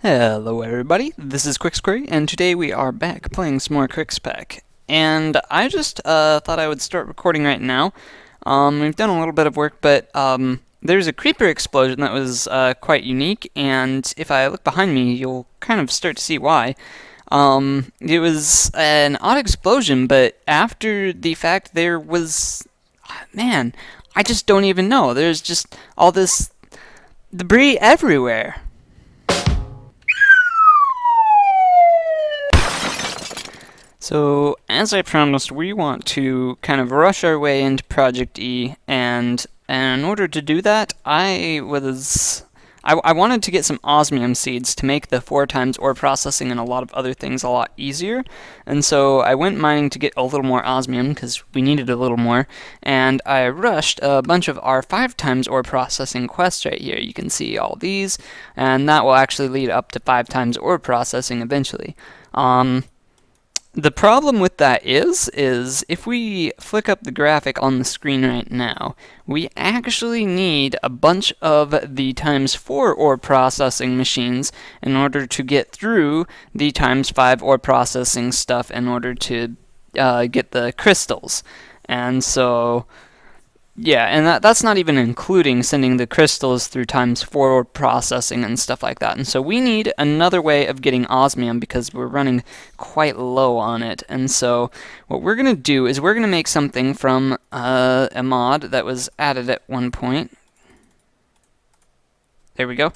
Hello everybody, this is QuixQuery, and today we are back playing some more QuixPack. And I just thought I would start recording right now. We've done a little bit of work, but there's a creeper explosion that was quite unique, and if I look behind me, you'll kind of start to see why. It was an odd explosion, but after the fact there was... Man, I just don't even know. There's just all this debris everywhere. So, as I promised, we want to kind of rush our way into Project E, and in order to do that, I wanted to get some osmium seeds to make the 4 times ore processing and a lot of other things a lot easier, and so I went mining to get a little more osmium, because we needed a little more, and I rushed a bunch of our 5 times ore processing quests right here. You can see all these, and that will actually lead up to 5 times ore processing eventually. The problem with that is if we flick up the graphic on the screen right now, we actually need a bunch of the ×4 ore processing machines in order to get through the ×5 ore processing stuff in order to get the crystals. And so, yeah, and that's not even including sending the crystals through ×4 processing and stuff like that. And so we need another way of getting osmium because we're running quite low on it. And so what we're going to do is we're going to make something from a mod that was added at one point. There we go.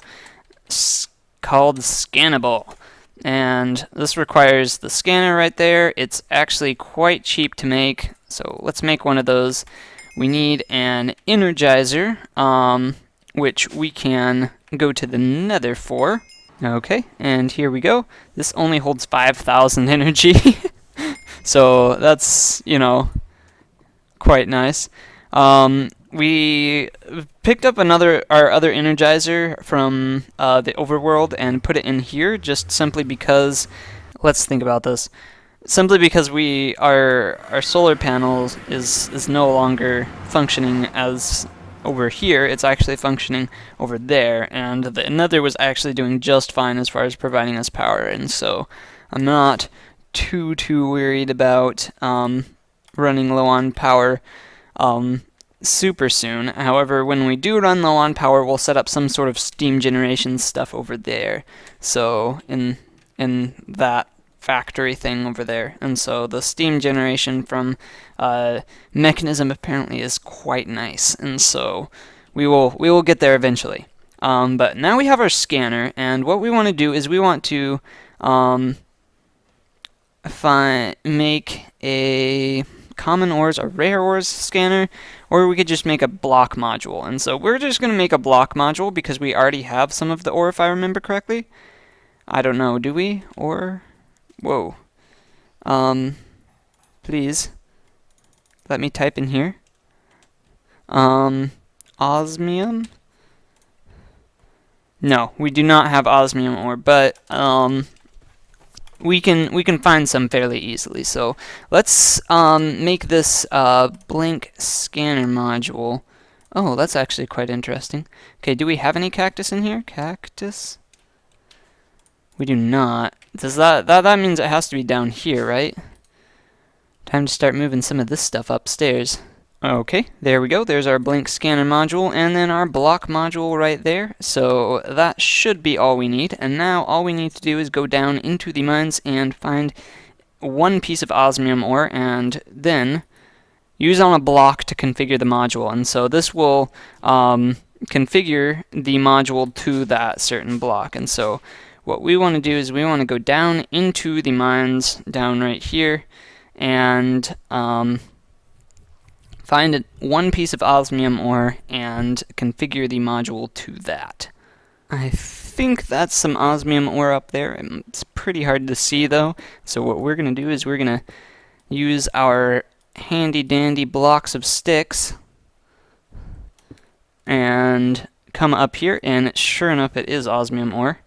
Called Scannable. And this requires the scanner right there. It's actually quite cheap to make, so let's make one of those. We need an energizer, which we can go to the nether for. Okay, and here we go. This only holds 5,000 energy, so that's, you know, quite nice. We picked up our other energizer from the overworld and put it in here just simply because, let's think about this. Simply because our solar panel is no longer functioning as over here, it's actually functioning over there, and the nether was actually doing just fine as far as providing us power, and so I'm not too worried about running low on power super soon. However, when we do run low on power, we'll set up some sort of steam generation stuff over there, so in that factory thing over there, and so the steam generation from mechanism apparently is quite nice, and so we will get there eventually. But now we have our scanner, and what we want to do is we want to make a common ores or rare ores scanner, or we could just make a block module. And so we're just going to make a block module because we already have some of the ore, if I remember correctly. I don't know, do we? Or whoa. Please let me type in here. Osmium? No, we do not have osmium ore, but we can find some fairly easily. So let's make this blank scanner module. Oh, that's actually quite interesting. Okay, do we have any cactus in here? Cactus? We do not. Does that means it has to be down here, right? Time to start moving some of this stuff upstairs. Okay, there we go. There's our blank scanner module, and then our block module right there. So that should be all we need. And now all we need to do is go down into the mines and find 1 piece of osmium ore, and then use on a block to configure the module. And so this will configure the module to that certain block. And so what we want to do is we want to go down into the mines, down right here, and find 1 piece of osmium ore and configure the module to that. I think that's some osmium ore up there. It's pretty hard to see though, so what we're going to do is we're going to use our handy dandy blocks of sticks and come up here, and sure enough it is osmium ore.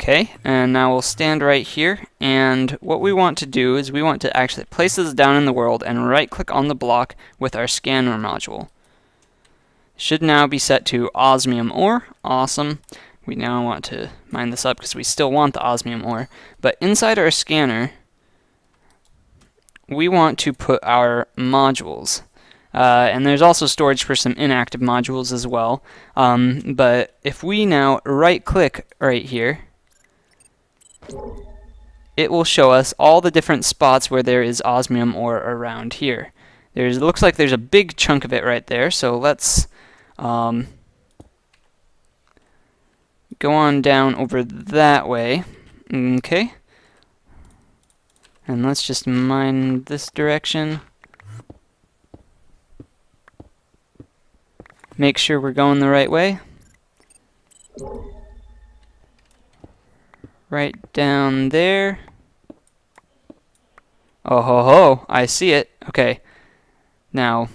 Okay, and now we'll stand right here, and what we want to do is we want to actually place this down in the world and right-click on the block with our scanner module. Should now be set to osmium ore. Awesome. we now want to mine this up because we still want the osmium ore. But inside our scanner, we want to put our modules. And there's also storage for some inactive modules as well. But if we now right-click right here, it will show us all the different spots where there is osmium ore around here. It looks like there's a big chunk of it right there, so let's go on down over that way. Okay. And let's just mine this direction. Make sure we're going the right way. Right down there. Oh ho ho, I see it. Okay. Now,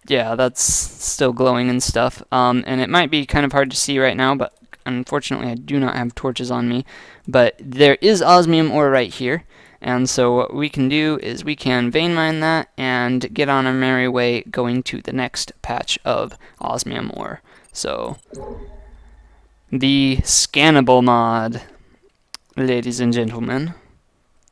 yeah, that's still glowing and stuff. And it might be kind of hard to see right now, but unfortunately I do not have torches on me. But there is osmium ore right here. And so what we can do is we can vein mine that and get on our merry way going to the next patch of osmium ore. So, the Scannable mod, ladies and gentlemen.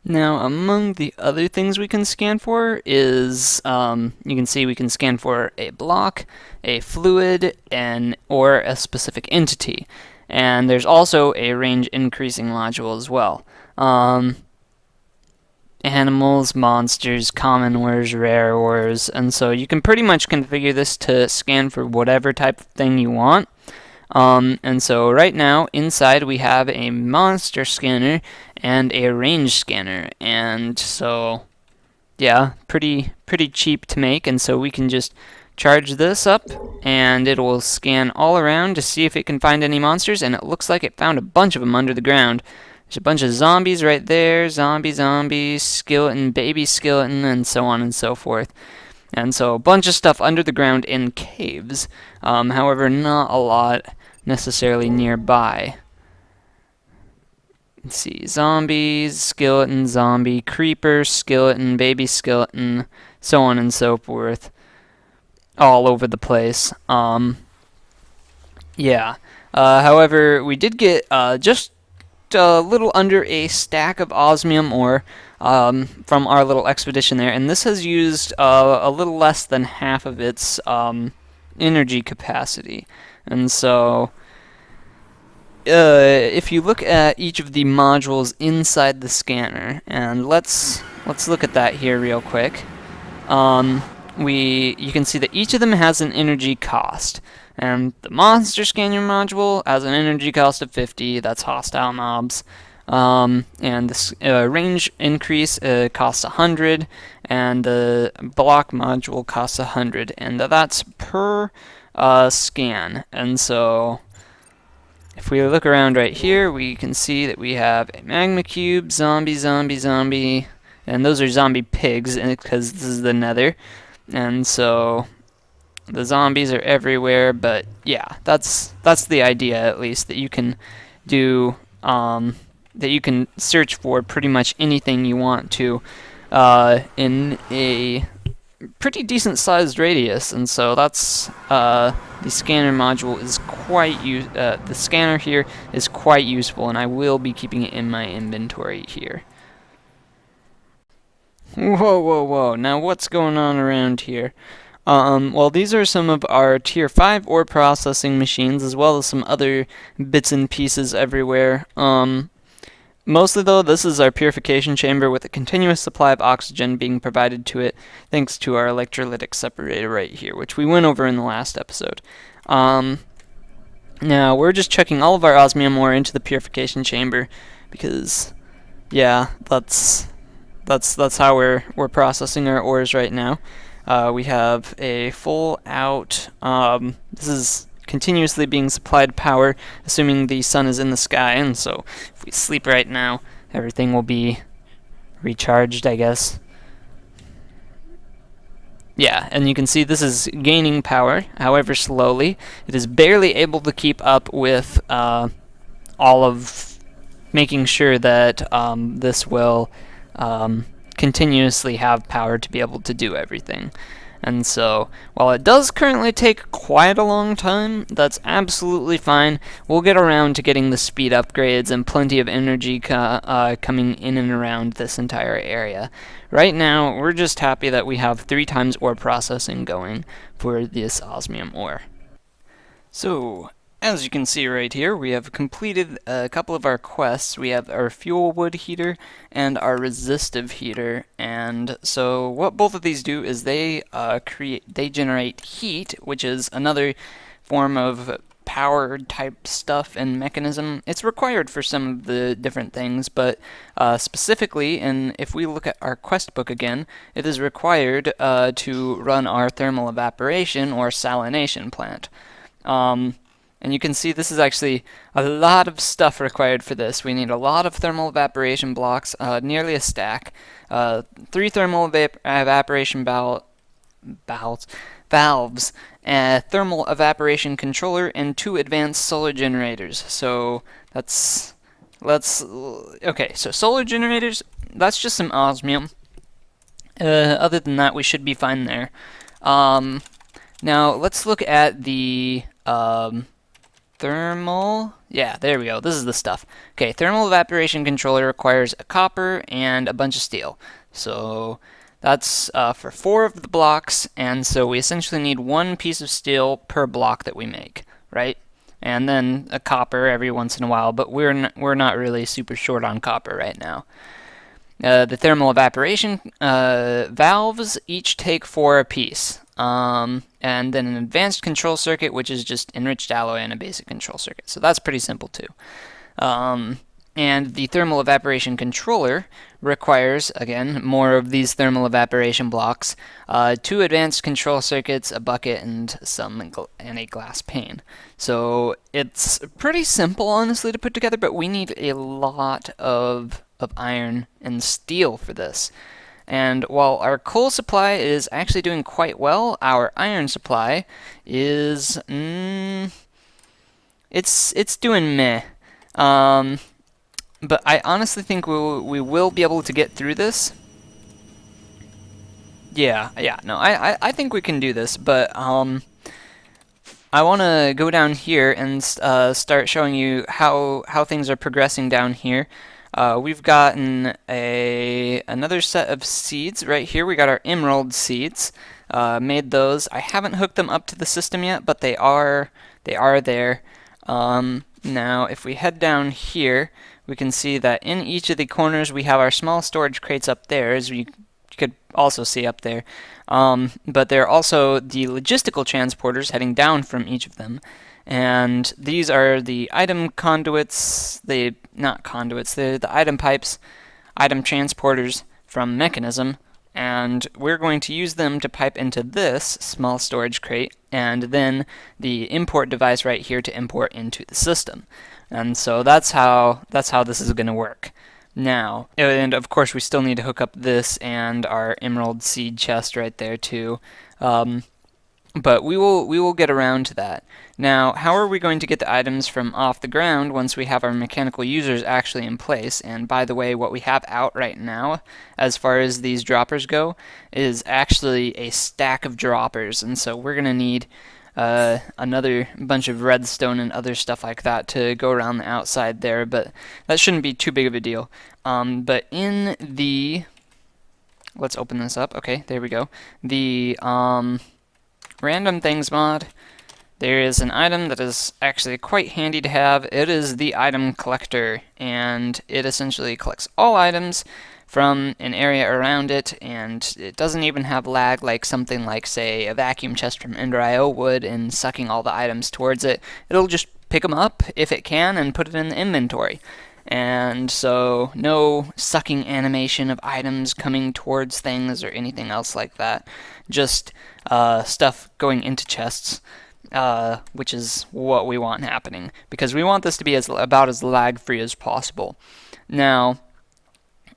Now, among the other things we can scan for is, you can see we can scan for a block, a fluid, or a specific entity. And there's also a range increasing module as well. Animals, monsters, common ores, rare ores, and so you can pretty much configure this to scan for whatever type of thing you want. And so right now inside we have a monster scanner and a range scanner, and so yeah, pretty cheap to make. And so we can just charge this up and it will scan all around to see if it can find any monsters, and it looks like it found a bunch of them under the ground. There's a bunch of zombies right there, zombie, skeleton, baby skeleton, and so on and so forth. And so a bunch of stuff under the ground in caves. However, not a lot necessarily nearby. Let's see, zombies, skeleton, zombie, creeper, skeleton, baby skeleton, so on and so forth. All over the place. Yeah. However, we did get just a little under a stack of osmium ore from our little expedition there, and this has used a little less than half of its energy capacity. And so if you look at each of the modules inside the scanner, and let's look at that here real quick. You can see that each of them has an energy cost. And the monster scanner module has an energy cost of 50, that's hostile mobs. And this range increase costs 100, and the block module costs 100, and that's per scan. And so if we look around right here, we can see that we have a magma cube, zombie, and those are zombie pigs because this is the nether. And so the zombies are everywhere, but yeah, that's the idea, at least, that you can do, that you can search for pretty much anything you want to in a pretty decent sized radius. And so that's the scanner module is quite the scanner here is quite useful, and I will be keeping it in my inventory here. Whoa, now what's going on around here? Well, these are some of our tier 5 ore processing machines, as well as some other bits and pieces everywhere. Mostly though, this is our purification chamber with a continuous supply of oxygen being provided to it thanks to our electrolytic separator right here, which we went over in the last episode. Now, we're just chucking all of our osmium ore into the purification chamber because, yeah, that's how we're processing our ores right now. We have a full out, this is continuously being supplied power, assuming the sun is in the sky, and so if we sleep right now, everything will be recharged, I guess. Yeah, and you can see this is gaining power, however slowly. It is barely able to keep up with all of making sure that this will continuously have power to be able to do everything. And so, while it does currently take quite a long time, that's absolutely fine. We'll get around to getting the speed upgrades and plenty of energy coming in and around this entire area. Right now, we're just happy that we have 3 times ore processing going for this osmium ore. So, as you can see right here, we have completed a couple of our quests. We have our fuel wood heater and our resistive heater, and so what both of these do is they generate heat, which is another form of power type stuff and mechanism. It's required for some of the different things, but specifically, and if we look at our quest book again, it is required to run our thermal evaporation or salination plant. And you can see this is actually a lot of stuff required for this. We need a lot of thermal evaporation blocks, nearly a stack, 3 thermal evaporation valves, a thermal evaporation controller, and 2 advanced solar generators. So okay, so solar generators, that's just some osmium. Other than that, we should be fine there. Now, let's look at the thermal, yeah, there we go, this is the stuff. Okay, thermal evaporation controller requires a copper and a bunch of steel. So that's for 4 of the blocks, and so we essentially need 1 piece of steel per block that we make, right? And then a copper every once in a while, but we're not really super short on copper right now. The thermal evaporation valves each take 4 apiece. And then an advanced control circuit, which is just enriched alloy and a basic control circuit. So that's pretty simple too. And the thermal evaporation controller requires, again, more of these thermal evaporation blocks, 2 advanced control circuits, a bucket, and a glass pane. So it's pretty simple, honestly, to put together, but we need a lot of iron and steel for this. And while our coal supply is actually doing quite well, our iron supply is it's doing meh. But I honestly think we will be able to get through this. Yeah, no, I think we can do this, but I want to go down here and start showing you how things are progressing down here. We've gotten another set of seeds right here. We got our emerald seeds. Made those. I haven't hooked them up to the system yet, but they are there. Now, if we head down here, we can see that in each of the corners we have our small storage crates up there, as you could also see up there. But there are also the logistical transporters heading down from each of them. And these are the item conduits, not conduits, they're the item pipes, item transporters from Mechanism, and we're going to use them to pipe into this small storage crate, and then the import device right here to import into the system. And so that's how this is going to work. Now, and of course we still need to hook up this and our emerald seed chest right there too. But we will get around to that. Now, how are we going to get the items from off the ground once we have our mechanical users actually in place? And by the way, what we have out right now, as far as these droppers go, is actually a stack of droppers. And so we're going to need another bunch of redstone and other stuff like that to go around the outside there, but that shouldn't be too big of a deal. But in the... Let's open this up. Okay, there we go. The... Random Things mod, there is an item that is actually quite handy to have. It is the item collector, and it essentially collects all items from an area around it, and it doesn't even have lag like something like, say, a vacuum chest from Ender.io would in sucking all the items towards it. It'll just pick them up if it can and put it in the inventory. And so no sucking animation of items coming towards things or anything else like that. Just stuff going into chests, which is what we want happening, because we want this to be about as lag-free as possible. Now,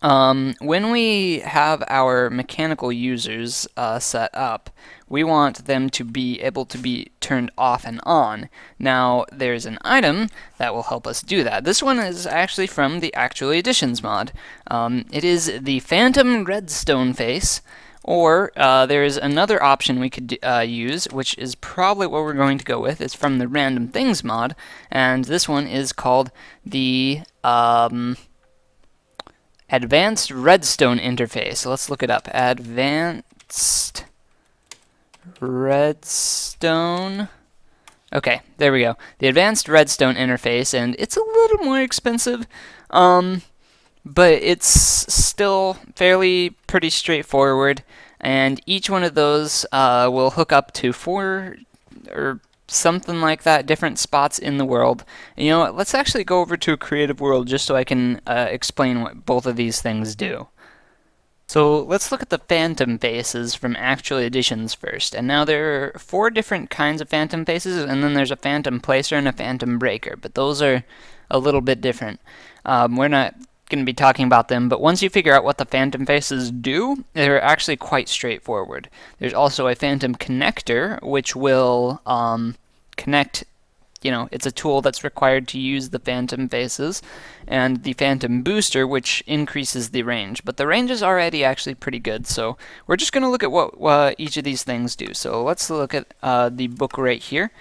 when we have our mechanical users set up, we want them to be able to be turned off and on. Now, there's an item that will help us do that. This one is actually from the Actual Editions mod. It is the Phantom Redstone Face, Or there is another option we could use, which is probably what we're going to go with. It's from the Random Things mod, and this one is called the Advanced Redstone Interface. So let's look it up. Advanced Redstone. Okay, there we go. The Advanced Redstone Interface, and it's a little more expensive, but it's still fairly pretty straightforward. And each one of those will hook up to 4 or something like that, different spots in the world. And you know what? Let's actually go over to a creative world just so I can explain what both of these things do. So let's look at the phantom faces from actual editions first. And now there are 4 different kinds of phantom faces, and then there's a phantom placer and a phantom breaker, but those are a little bit different. We're not going to be talking about them, but once you figure out what the phantom faces do, they're actually quite straightforward. There's also a phantom connector, which will connect. It's a tool that's required to use the phantom faces, and the phantom booster, which increases the range. But the range is already actually pretty good, so we're just going to look at what each of these things do. So let's look at the book right here.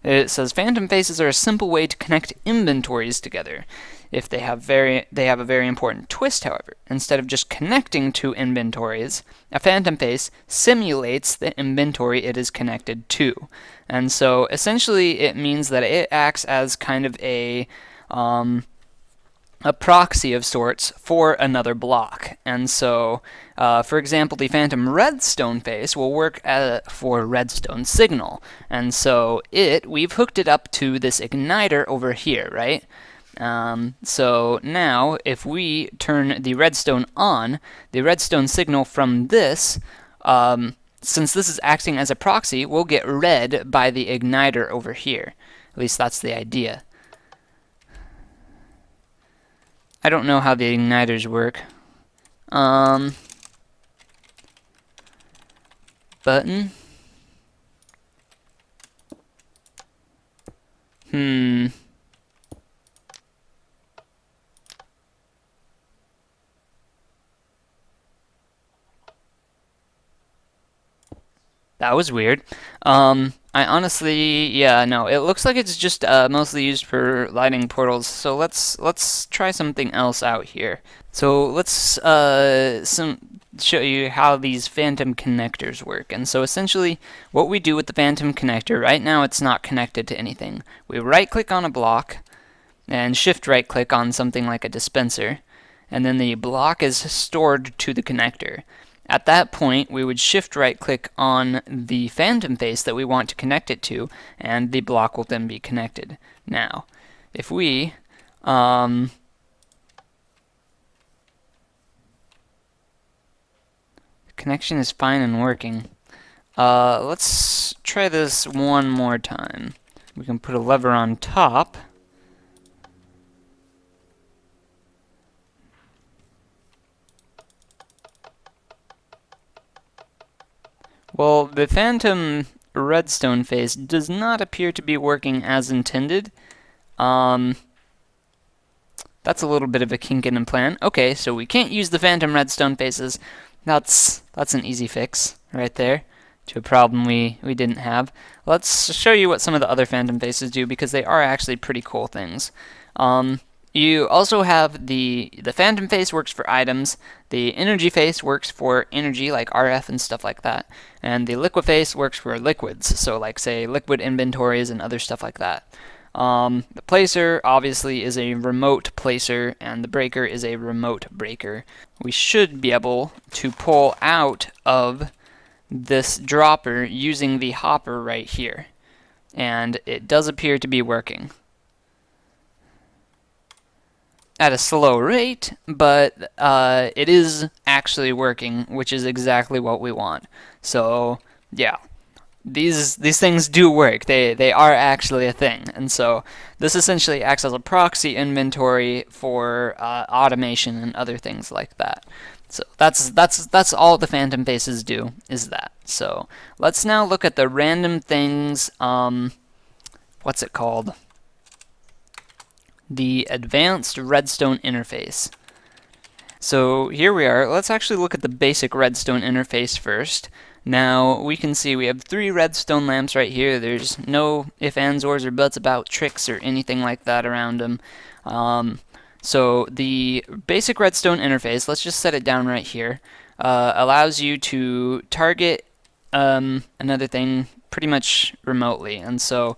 It says phantom faces are a simple way to connect inventories together. If they have a very important twist, however. Instead of just connecting two inventories, a phantom face simulates the inventory it is connected to. And so essentially it means that it acts as kind of a proxy of sorts for another block. And so, for example, the phantom redstone face will work for redstone signal. And so we've hooked it up to this igniter over here, right? So now, if we turn the redstone on, the redstone signal from this, since this is acting as a proxy, will get read by the igniter over here. At least that's the idea. I don't know how the igniters work. Button. That was weird. I honestly, no. It looks like it's just mostly used for lighting portals. So let's try something else out here. So let's show you how these phantom connectors work. And so essentially, what we do with the phantom connector, right now it's not connected to anything. We right-click on a block and shift right-click on something like a dispenser, and then the block is stored to the connector. At that point, we would shift right-click on the phantom face that we want to connect it to, and the block will then be connected. Now, if we the connection is fine and working. Let's try this one more time. We can put a lever on top. Well, the phantom redstone face does not appear to be working as intended. That's a little bit of a kink in the plan. Okay, so we can't use the phantom redstone faces. That's an easy fix right there to a problem we didn't have. Let's show you what some of the other phantom faces do, because they are actually pretty cool things. You also have the phantom face works for items, the energy face works for energy like RF and stuff like that, and the liquid face works for liquids, so like say liquid inventories and other stuff like that. The placer obviously is a remote placer, and the breaker is a remote breaker. We should be able to pull out of this dropper using the hopper right here, and it does appear to be working. At a slow rate, but it is actually working, which is exactly what we want. So yeah, these things do work. They are actually a thing, and so this essentially acts as a proxy inventory for automation and other things like that. So that's all the phantom faces do, is that. So let's now look at the random things. What's it called? The Advanced Redstone Interface. So here we are. Let's actually look at the basic redstone interface first. Now we can see we have 3 redstone lamps right here. There's no ifs, ands, ors, or buts about tricks or anything like that around them. So the basic redstone interface, let's just set it down right here, allows you to target another thing pretty much remotely. And so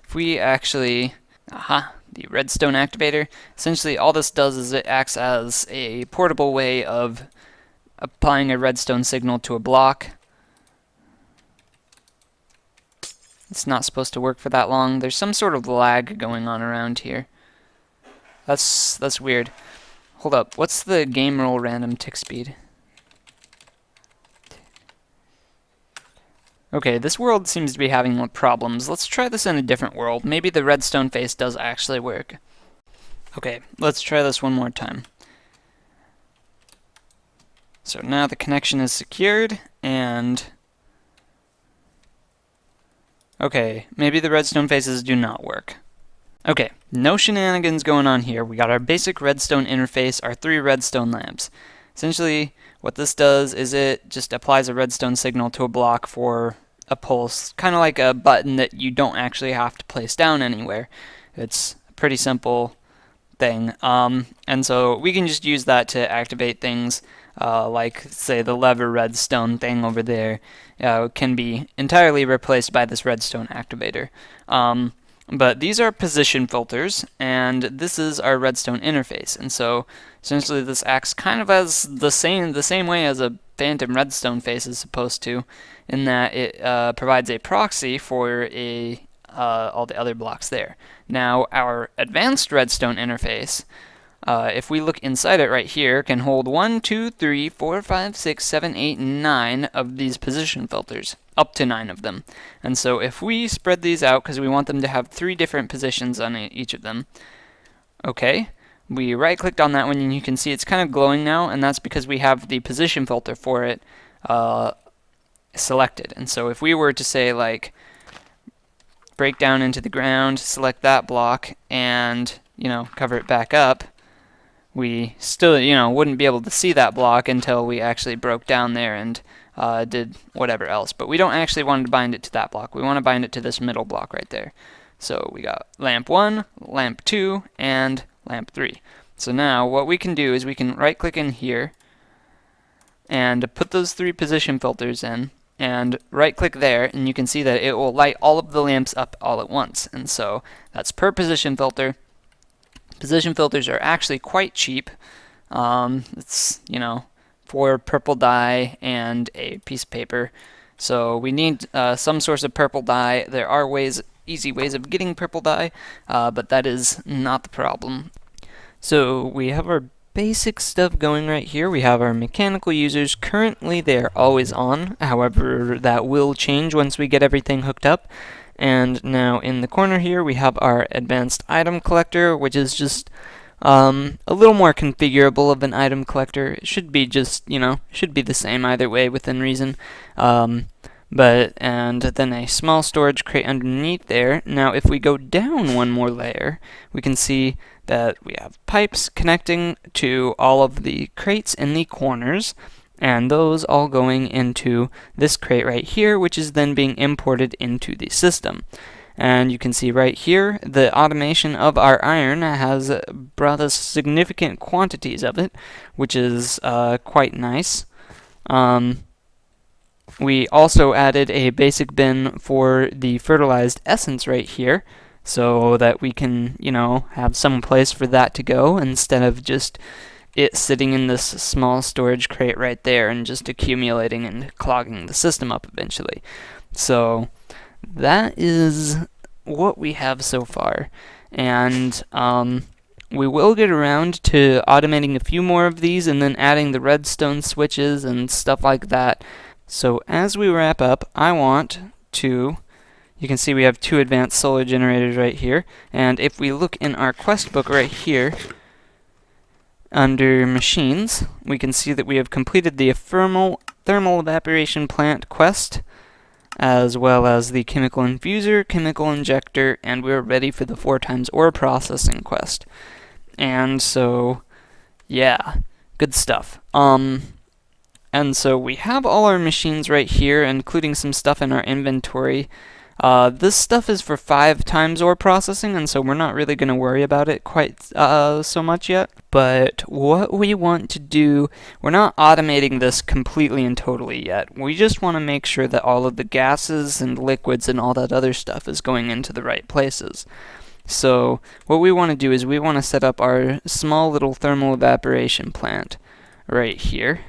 if we actually, the redstone activator, essentially all this does is it acts as a portable way of applying a redstone signal to a block. It's not supposed to work for that long. There's some sort of lag going on around here. That's weird. Hold up, what's the game roll random tick speed? Okay, this world seems to be having problems. Let's try this in a different world. Maybe the redstone face does actually work. Okay, let's try this one more time. So now the connection is secured, and okay, maybe the redstone faces do not work. Okay, no shenanigans going on here. We got our basic redstone interface, our 3 redstone lamps. Essentially, what this does is it just applies a redstone signal to a block for a pulse, kind of like a button that you don't actually have to place down anywhere. It's a pretty simple thing. And so we can just use that to activate things like, say, the lever redstone thing over there can be entirely replaced by this redstone activator. But these are position filters, and this is our redstone interface. And so essentially this acts kind of as the same way as a phantom redstone face is supposed to, in that it provides a proxy for all the other blocks there. Now our advanced redstone interface, if we look inside it right here, can hold 1, 2, 3, 4, 5, 6, 7, 8, 9 of these position filters, up to 9 of them. And so if we spread these out, because we want them to have 3 different positions on each of them, okay, we right-clicked on that one and you can see it's kind of glowing now, and that's because we have the position filter for it selected. And so if we were to say, like, break down into the ground, select that block, and, cover it back up, we still, wouldn't be able to see that block until we actually broke down there and did whatever else. But we don't actually want to bind it to that block. We want to bind it to this middle block right there. So we got lamp 1, lamp 2, and lamp 3. So now what we can do is we can right-click in here and put those 3 position filters in, and right-click there, and you can see that it will light all of the lamps up all at once. And so that's per position filter. Position filters are actually quite cheap. It's, 4 purple dye and a piece of paper. So we need some source of purple dye. There are easy ways of getting purple dye, but that is not the problem. So we have our basic stuff going right here. We have our mechanical users. Currently they are always on. However, that will change once we get everything hooked up. And now in the corner here we have our advanced item collector, which is just a little more configurable of an item collector. It should be just, should be the same either way within reason. And then a small storage crate underneath there. Now if we go down one more layer, we can see that we have pipes connecting to all of the crates in the corners, and those all going into this crate right here, which is then being imported into the system. And you can see right here, the automation of our iron has brought us significant quantities of it, which is quite nice. We also added a basic bin for the fertilized essence right here, so that we can, have some place for that to go instead of just it sitting in this small storage crate right there and just accumulating and clogging the system up eventually. So that is what we have so far, and we will get around to automating a few more of these and then adding the redstone switches and stuff like that. So as we wrap up, I want to, you can see we have 2 advanced solar generators right here, and if we look in our quest book right here, under machines, we can see that we have completed the thermal evaporation plant quest, as well as the chemical infuser, chemical injector, and we're ready for the 4x ore processing quest. And so, yeah, Good stuff. And so we have all our machines right here, including some stuff in our inventory. This stuff is for 5 times ore processing, and so we're not really going to worry about it quite so much yet. But what we want to do, we're not automating this completely and totally yet. We just want to make sure that all of the gases and liquids and all that other stuff is going into the right places. So what we want to do is we want to set up our small little thermal evaporation plant right here.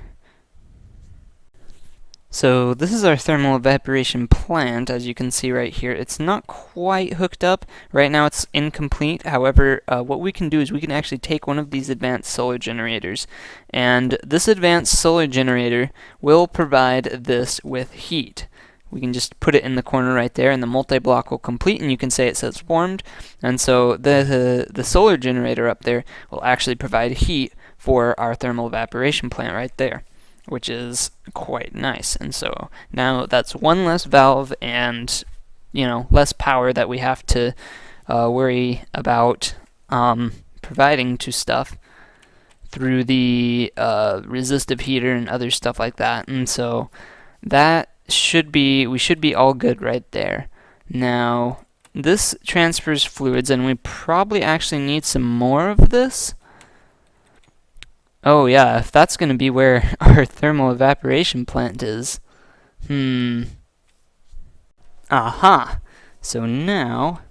So this is our thermal evaporation plant, as you can see right here. It's not quite hooked up. Right now it's incomplete. However, what we can do is we can actually take one of these advanced solar generators, and this advanced solar generator will provide this with heat. We can just put it in the corner right there, and the multi-block will complete, and you can say it says formed. And so the solar generator up there will actually provide heat for our thermal evaporation plant right there, which is quite nice. And so now that's one less valve and, less power that we have to worry about providing to stuff through the resistive heater and other stuff like that. And so that we should be all good right there. Now this transfers fluids, and we probably actually need some more of this. Oh yeah, if that's going to be where our thermal evaporation plant is. Aha! So now,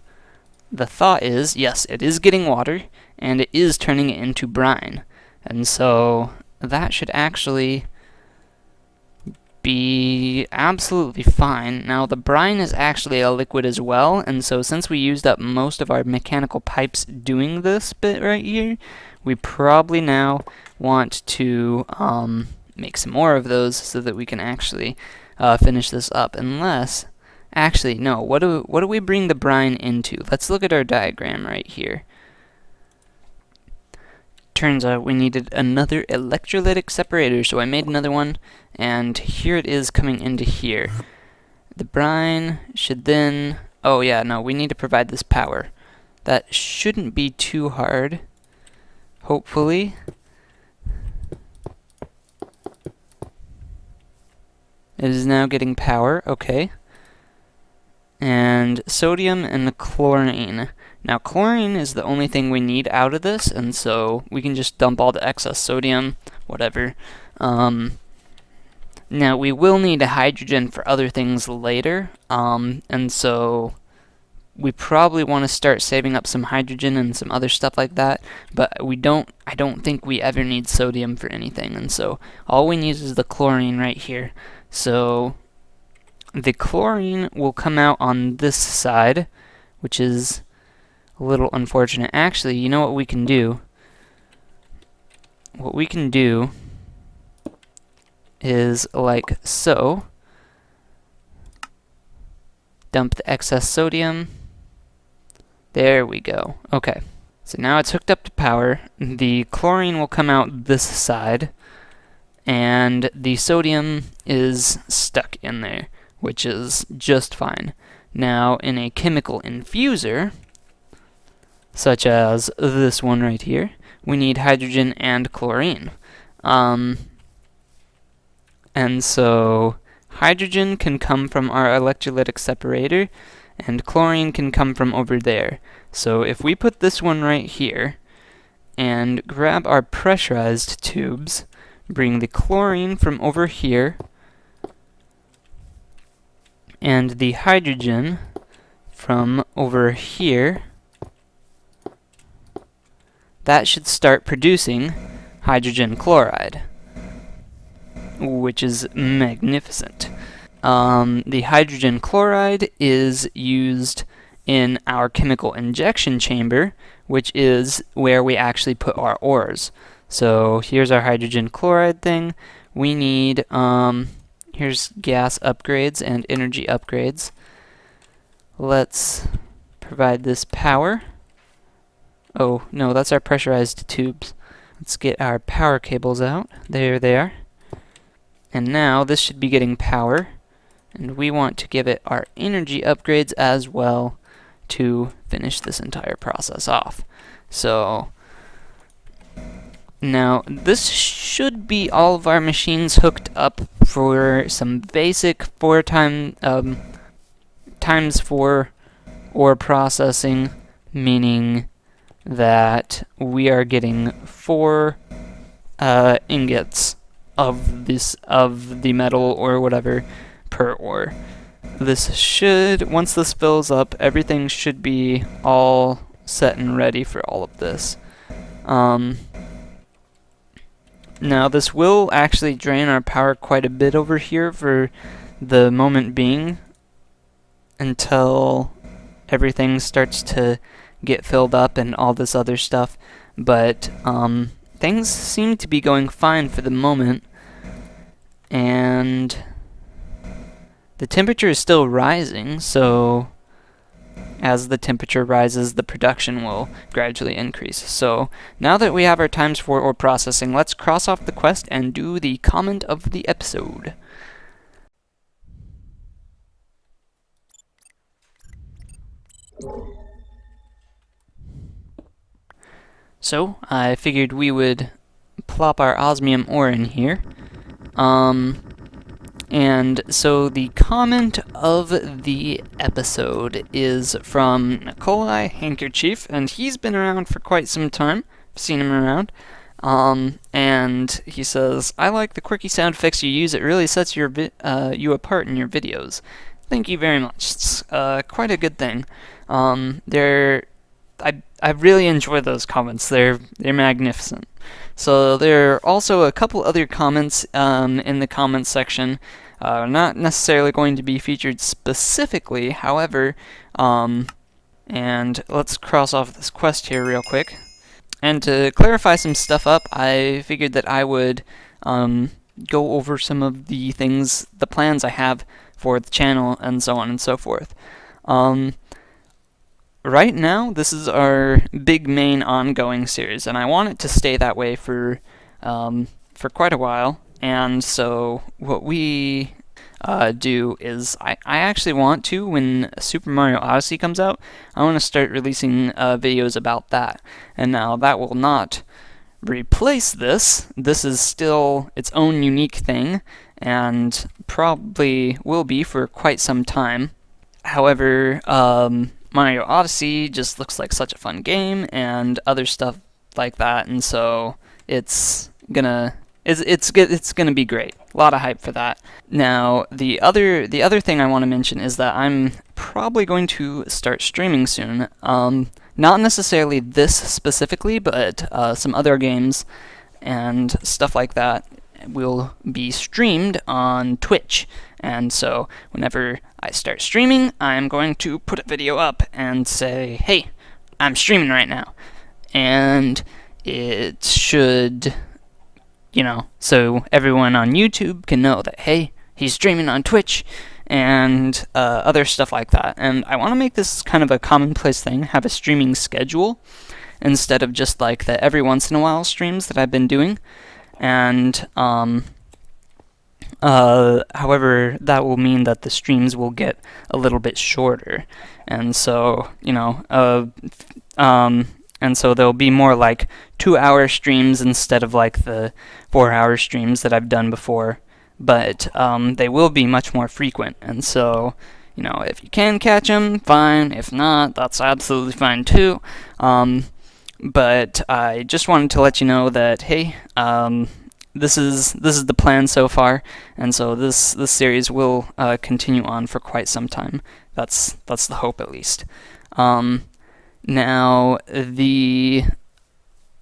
the thought is, yes, it is getting water, and it is turning it into brine. And so, that should actually be absolutely fine. Now, the brine is actually a liquid as well, and so since we used up most of our mechanical pipes doing this bit right here, we probably now want to make some more of those so that we can actually finish this up. Unless, actually, no, what do we bring the brine into? Let's look at our diagram right here. Turns out we needed another electrolytic separator, so I made another one, and here it is coming into here. The brine should then, oh yeah, no, we need to provide this power. That shouldn't be too hard, hopefully. It is now getting power, okay. And sodium and chlorine. Now chlorine is the only thing we need out of this, and so we can just dump all the excess sodium, whatever. Now we will need a hydrogen for other things later, and so we probably want to start saving up some hydrogen and some other stuff like that, but I don't think we ever need sodium for anything, and so all we need is the chlorine right here. So the chlorine will come out on this side, which is a little unfortunate. Actually, you know what we can do? What we can do is like so. Dump the excess sodium. There we go. Okay. So now it's hooked up to power. The chlorine will come out this side, and the sodium is stuck in there, which is just fine. Now, in a chemical infuser, such as this one right here, we need hydrogen and chlorine. And so hydrogen can come from our electrolytic separator, and chlorine can come from over there. So if we put this one right here, and grab our pressurized tubes, bring the chlorine from over here, and the hydrogen from over here, that should start producing hydrogen chloride, which is magnificent. The hydrogen chloride is used in our chemical injection chamber, which is where we actually put our ores. So here's our hydrogen chloride thing. We need, here's gas upgrades and energy upgrades. Let's provide this power. Oh, no, that's our pressurized tubes. Let's get our power cables out. There they are. And now this should be getting power. And we want to give it our energy upgrades as well to finish this entire process off. So Now, this should be all of our machines hooked up for some basic times 4 ore processing, meaning that we are getting 4 ingots of the metal or whatever per ore. This should, once this fills up, everything should be all set and ready for all of this. Now this will actually drain our power quite a bit over here for the moment being, until everything starts to get filled up and all this other stuff, but things seem to be going fine for the moment, and the temperature is still rising, so as the temperature rises, the production will gradually increase. So now that we have our times 4 ore processing, let's cross off the quest and do the comment of the episode. So I figured we would plop our osmium ore in here. And so the comment of the episode is from Nikolai Handkerchief, and he's been around for quite some time. I've seen him around. And he says, "I like the quirky sound effects you use. It really sets you apart in your videos. Thank you very much. It's quite a good thing." I really enjoy those comments. They're magnificent. So there are also a couple other comments in the comments section, not necessarily going to be featured specifically, however, and let's cross off this quest here real quick. And to clarify some stuff up, I figured that I would go over some of the things, the plans I have for the channel, and so on and so forth. Right now, this is our big main ongoing series, and I want it to stay that way for quite a while. And so what we do is, I actually want to, when Super Mario Odyssey comes out, I want to start releasing videos about that. And now that will not replace this. This is still its own unique thing, and probably will be for quite some time. However, Mario Odyssey just looks like such a fun game, and other stuff like that, and so it's gonna be great. A lot of hype for that. Now, the other thing I want to mention is that I'm probably going to start streaming soon. Not necessarily this specifically, but some other games and stuff like that will be streamed on Twitch. And so whenever I start streaming, I'm going to put a video up and say, "Hey, I'm streaming right now." And it should, so everyone on YouTube can know that, hey, he's streaming on Twitch, and other stuff like that. And I want to make this kind of a commonplace thing, have a streaming schedule, instead of just like the every once in a while streams that I've been doing. And however, that will mean that the streams will get a little bit shorter, and so and so they'll be more like 2-hour streams instead of like the 4-hour streams that I've done before. But they will be much more frequent, and so if you can catch them, fine. If not, that's absolutely fine too. But I just wanted to let you know that, hey, this is the plan so far, and so this series will continue on for quite some time. That's the hope, at least. Now, the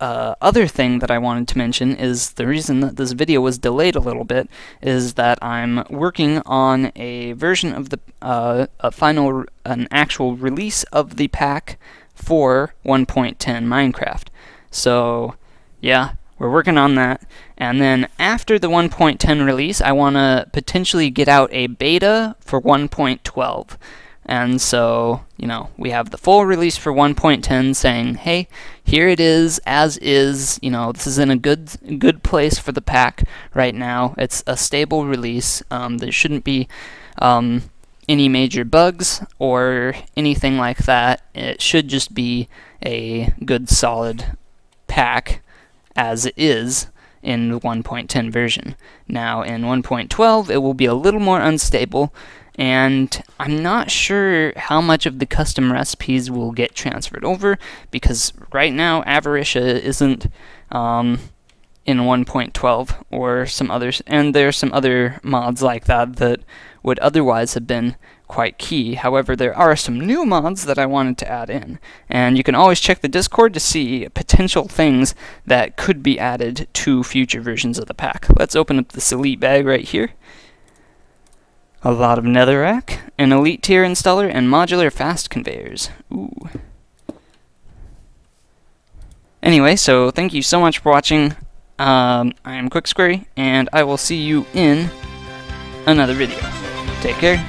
other thing that I wanted to mention is the reason that this video was delayed a little bit is that I'm working on a version of the an actual release of the pack for 1.10 Minecraft. So yeah, we're working on that. And then after the 1.10 release, I want to potentially get out a beta for 1.12. And so, we have the full release for 1.10 saying, hey, here it is, as is, this is in a good place for the pack right now. It's a stable release. There shouldn't be any major bugs or anything like that. It should just be a good, solid pack. as it is in the 1.10 version. Now in 1.12 it will be a little more unstable, and I'm not sure how much of the custom recipes will get transferred over, because right now Avaricia isn't in 1.12 or some others, and there are some other mods like that that would otherwise have been quite key. However, there are some new mods that I wanted to add in, and you can always check the Discord to see potential things that could be added to future versions of the pack. Let's open up this elite bag right here. A lot of netherrack, an elite tier installer, and modular fast conveyors. Ooh. Anyway, so thank you so much for watching. I am quixQuery, and I will see you in another video. Take care.